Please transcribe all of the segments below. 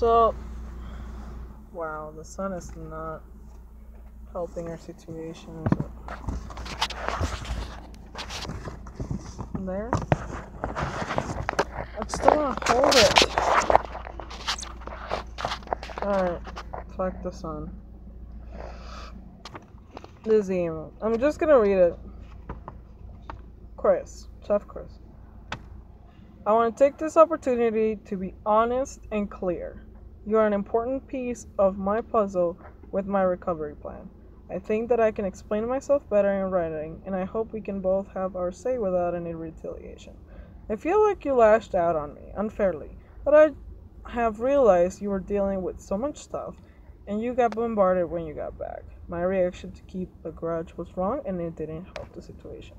So, wow, the sun is not helping our situation, is it? There? I still want to hold it. Alright, fuck the sun. This email. I'm just gonna read it. Chris, Chef Chris. I want to take this opportunity to be honest and clear. You are an important piece of my puzzle with my recovery plan. I think that I can explain myself better in writing, and I hope we can both have our say without any retaliation. I feel like you lashed out on me unfairly, but I have realized you were dealing with so much stuff, and you got bombarded when you got back. My reaction to keep a grudge was wrong, and it didn't help the situation.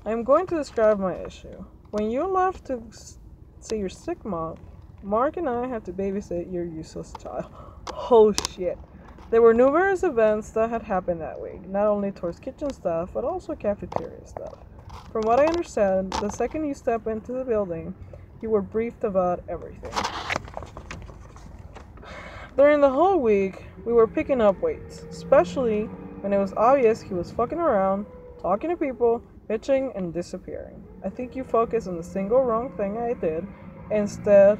I am going to describe my issue. When you left to see your sick mom, Mark and I had to babysit your useless child. Oh shit. There were numerous events that had happened that week, not only towards kitchen staff, but also cafeteria staff. From what I understand, the second you step into the building, you were briefed about everything. During the whole week, we were picking up weights, especially when it was obvious he was fucking around, talking to people, bitching, and disappearing. I think you focused on the single wrong thing I did instead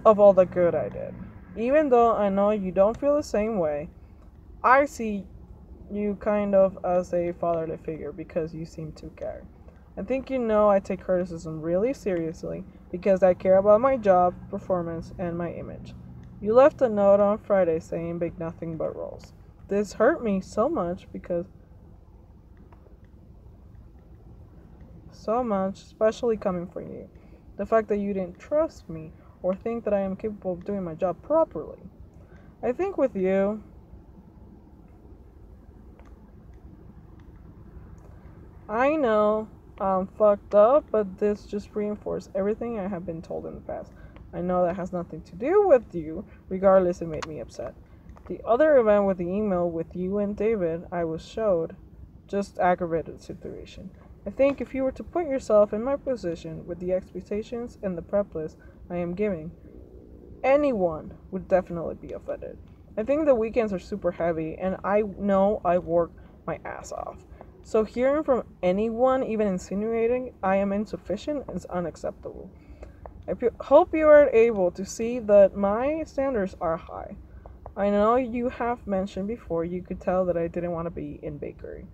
of all the good I did. Even though I know you don't feel the same way, I see you kind of as a fatherly figure because you seem to care. I think you know I take criticism really seriously because I care about my job, performance, and my image. You left a note on Friday saying bake nothing but rolls. This hurt me so much, especially coming from you. The fact that you didn't trust me or think that I am capable of doing my job properly. I think with you, I know I'm fucked up, but this just reinforced everything I have been told in the past. I know that has nothing to do with you, regardless, it made me upset. The other event with the email with you and David I was showed just aggravated the situation. I think if you were to put yourself in my position with the expectations and the prep list I am giving, anyone would definitely be offended. I think the weekends are super heavy, and I know I work my ass off. So hearing from anyone, even insinuating I am insufficient, is unacceptable. I hope you are able to see that my standards are high. I know you have mentioned before you could tell that I didn't want to be in bakery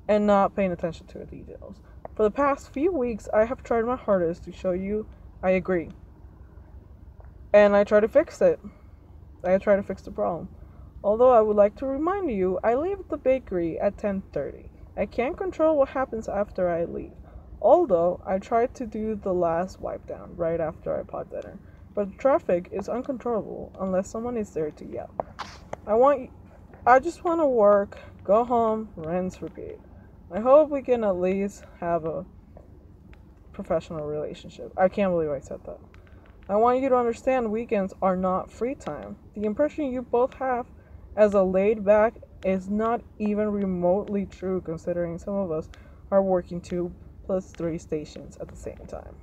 and not paying attention to the details. For the past few weeks, I have tried my hardest to show you I agree. And I try to fix it. I try to fix the problem. Although I would like to remind you, I leave the bakery at 10:30. I can't control what happens after I leave. Although I tried to do the last wipe down right after I pot dinner. But the traffic is uncontrollable unless someone is there to yell. I just want to work, go home, rinse, repeat. I hope we can at least have a professional relationship. I can't believe I said that. I want you to understand weekends are not free time. The impression you both have as a laid back is not even remotely true, considering some of us are working 2+3 stations at the same time.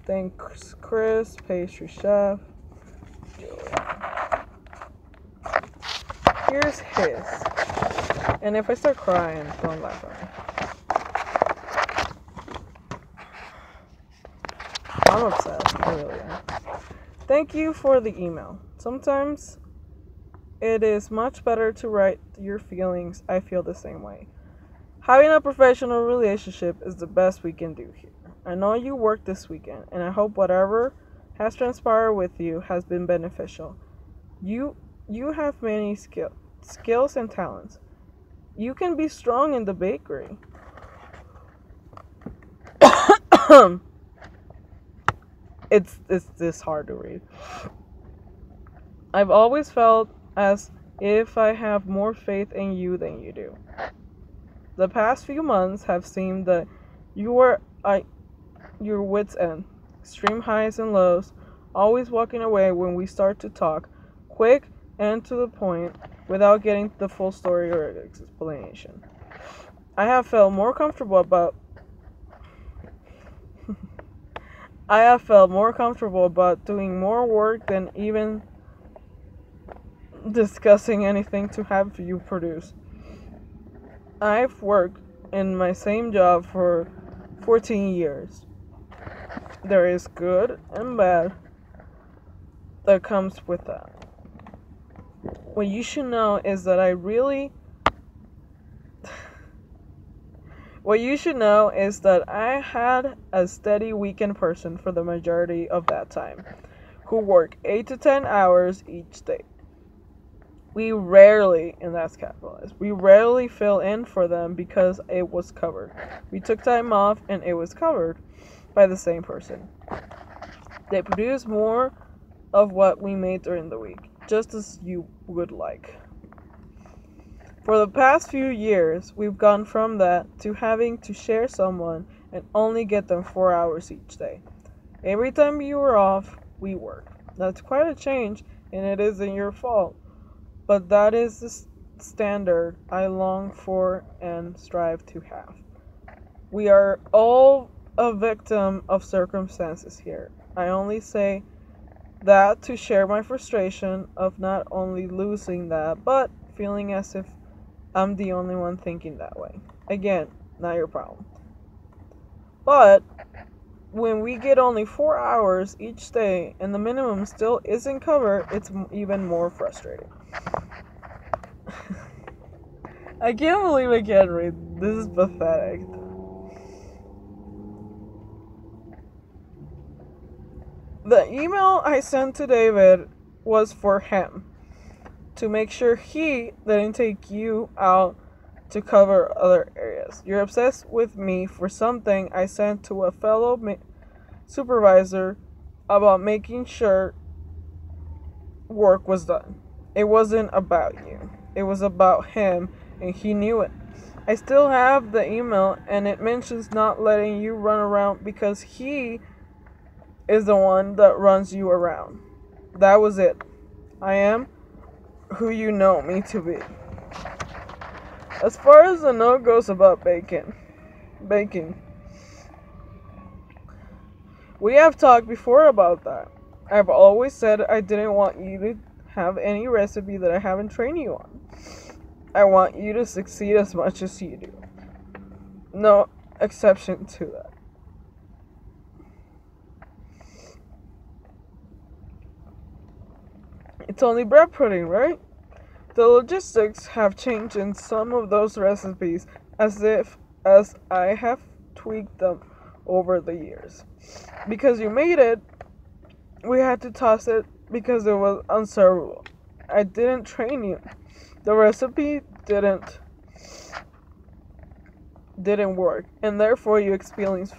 Thanks, Chris, pastry chef. Julia. Here's his. And if I start crying, don't laugh at me. I'm upset. I really am. Thank you for the email. Sometimes it is much better to write your feelings. I feel the same way. Having a professional relationship is the best we can do here. I know you worked this weekend, and I hope whatever has transpired with you has been beneficial. You have many skills and talents. You can be strong in the bakery. It's this hard to read. I've always felt as if I have more faith in you than you do. The past few months have seemed that you were at your wits' end, extreme highs and lows, always walking away when we start to talk, quick and to the point, without getting the full story or explanation. I have felt more comfortable about I have felt more comfortable about doing more work than even discussing anything to have you produce. I've worked in my same job for 14 years. There is good and bad that comes with that. What you should know is that What you should know is that I had a steady weekend person for the majority of that time, who worked 8 to 10 hours each day. We rarely, and that's capitalized, we rarely fill in for them because it was covered. We took time off and it was covered by the same person. They produce more of what we made during the week, just as you would like. For the past few years, we've gone from that to having to share someone and only get them 4 hours each day. Every time you were off, we work. That's quite a change, and it isn't your fault. But that is the standard I long for and strive to have. We are all a victim of circumstances here. I only say that to share my frustration of not only losing that, but feeling as if I'm the only one thinking that way. Again, not your problem. But when we get only 4 hours each day and the minimum still isn't covered, it's even more frustrating. I can't believe I can't read. This is pathetic. The email I sent to David was for him, to make sure he didn't take you out to cover other areas. You're obsessed with me for something I sent to a fellow supervisor about making sure work was done. It wasn't about you. It was about him, and he knew it. I still have the email, and it mentions not letting you run around because he is the one that runs you around. That was it. I am who you know me to be. As far as the note goes about baking, we have talked before about that. I've always said I didn't want you to have any recipe that I haven't trained you on. I want you to succeed as much as you do. No exception to that. It's only bread pudding, right? The logistics have changed in some of those recipes as I have tweaked them over the years. Because you made it, we had to toss it because it was unservable. I didn't train you. The recipe didn't work, and therefore you experienced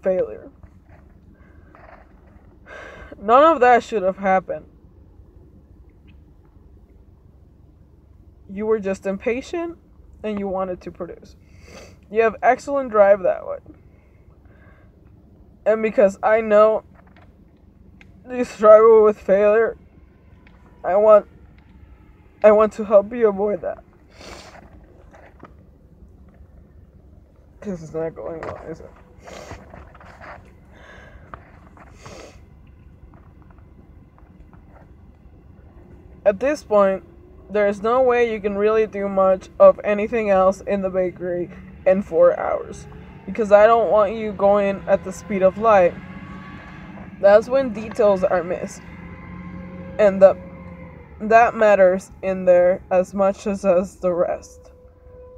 failure. None of that should have happened. You were just impatient and you wanted to produce. You have excellent drive that way. And because I know you struggle with failure, I want to help you avoid that. This is not going well, is it? At this point, there is no way you can really do much of anything else in the bakery in 4 hours. Because I don't want you going at the speed of light. That's when details are missed. And that matters in there as much as the rest.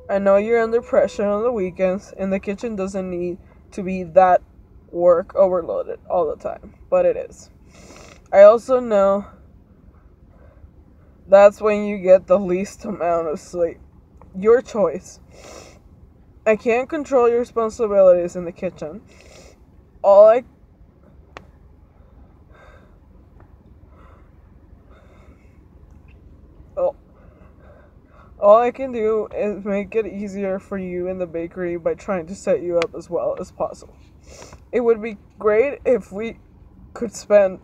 I know you're under pressure on the weekends, and the kitchen doesn't need to be that work overloaded all the time, but it is. I also know that's when you get the least amount of sleep. Your choice. I can't control your responsibilities in the kitchen. All I can do is make it easier for you in the bakery by trying to set you up as well as possible. It would be great if we could spend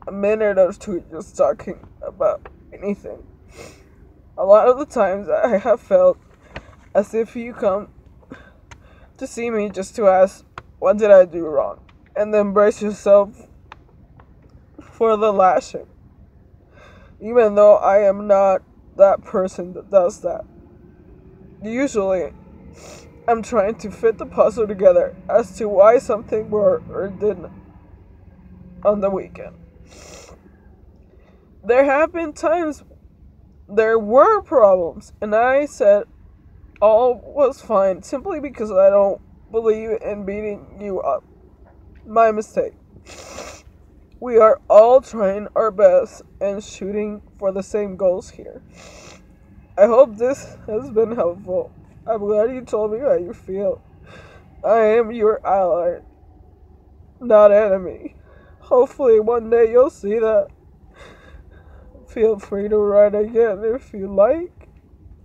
a minute or two just talking about anything. A lot of the times I have felt as if you come to see me just to ask, what did I do wrong? and then brace yourself for the lashing. Even though I am not that person that does that. Usually, I'm trying to fit the puzzle together as to why something worked or didn't on the weekend. There have been times there were problems, and I said all was fine simply because I don't believe in beating you up. My mistake. We are all trying our best and shooting for the same goals here. I hope this has been helpful. I'm glad you told me how you feel. I am your ally, not enemy. Hopefully one day you'll see that. Feel free to write again if you like.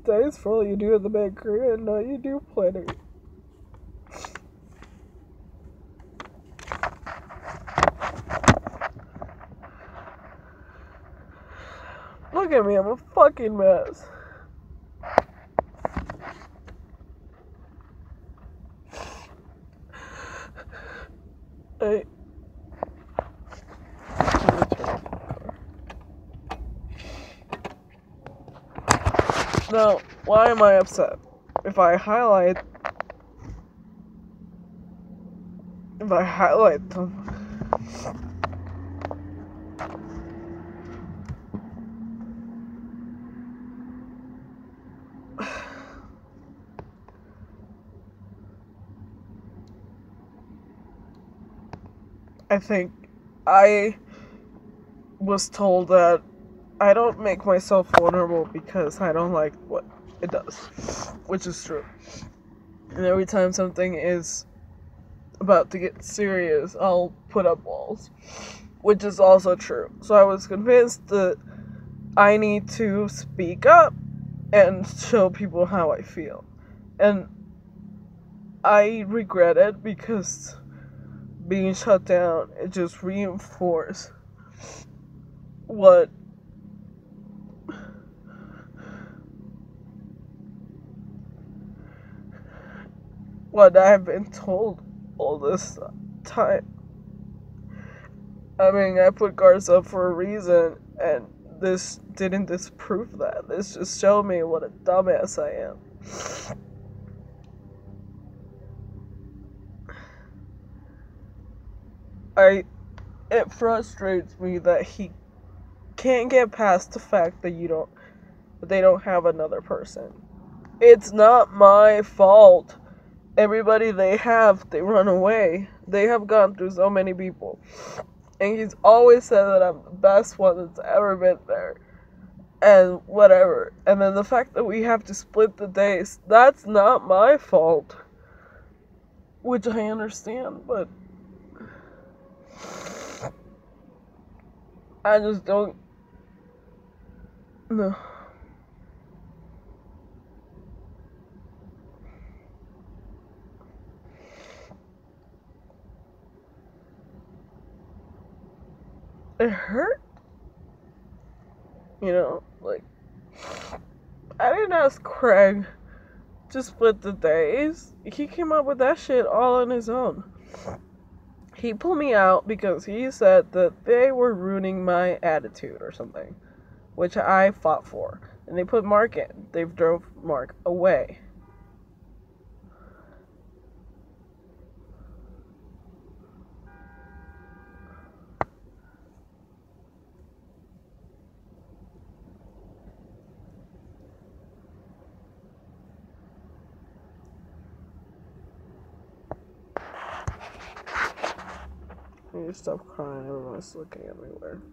Thanks for all you do in the bakery, and know you do plenty. Look at me, I'm a fucking mess. Hey. Now, why am I upset? If I highlight them, I think I was told that I don't make myself vulnerable because I don't like what it does, which is true. And every time something is about to get serious, I'll put up walls, which is also true. So I was convinced that I need to speak up and show people how I feel. And I regret it because being shut down, it just reinforced what I have been told all this time. I mean, I put guards up for a reason, and this didn't disprove that. This just showed me what a dumbass I am. It frustrates me that he can't get past the fact that they don't have another person. It's not my fault. Everybody they run away. They have gone through so many people. And he's always said that I'm the best one that's ever been there. And whatever. And then the fact that we have to split the days, that's not my fault. Which I understand, but I just don't. No. It hurt. You know, like, I didn't ask Craig to split the days. He came up with that shit all on his own. He pulled me out because he said that they were ruining my attitude or something, which I fought for. And they put Mark in. They drove Mark away. I need to stop crying. Everyone's looking at me weird.